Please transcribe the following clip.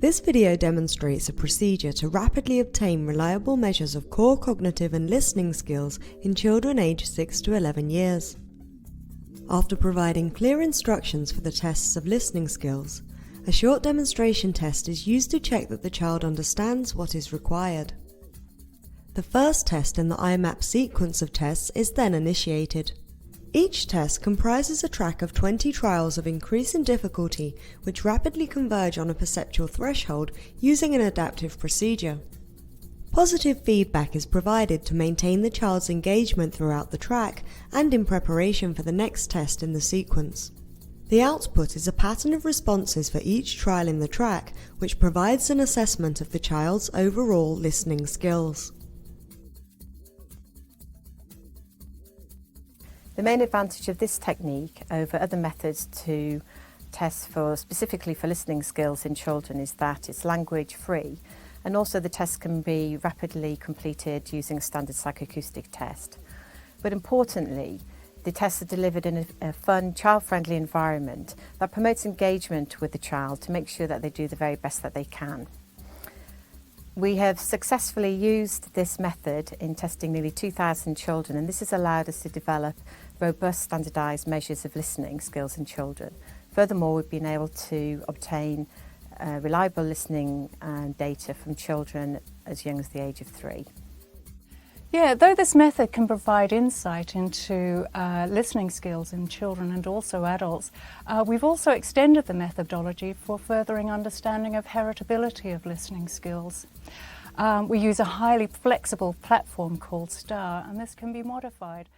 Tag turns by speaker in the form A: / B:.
A: This video demonstrates a procedure to rapidly obtain reliable measures of core cognitive and listening skills in children aged 6 to 11 years. After providing clear instructions for the tests of listening skills, a short demonstration test is used to check that the child understands what is required. The first test in the IMAP sequence of tests is then initiated. Each test comprises a track of 20 trials of increasing difficulty which rapidly converge on a perceptual threshold using an adaptive procedure. Positive feedback is provided to maintain the child's engagement throughout the track and in preparation for the next test in the sequence. The output is a pattern of responses for each trial in the track, which provides an assessment of the child's overall listening skills.
B: The main advantage of this technique over other methods to test specifically for listening skills in children is that it's language free, and also the test can be rapidly completed using a standard psychoacoustic test. But importantly, the tests are delivered in a fun, child-friendly environment that promotes engagement with the child to make sure that they do the very best that they can. We have successfully used this method in testing nearly 2,000 children, and this has allowed us to develop robust standardised measures of listening skills in children. Furthermore, we've been able to obtain reliable listening data from children as young as the age of 3.
C: Yeah, though this method can provide insight into listening skills in children and also adults, we've also extended the methodology for furthering understanding of heritability of listening skills. We use a highly flexible platform called STAR, and this can be modified.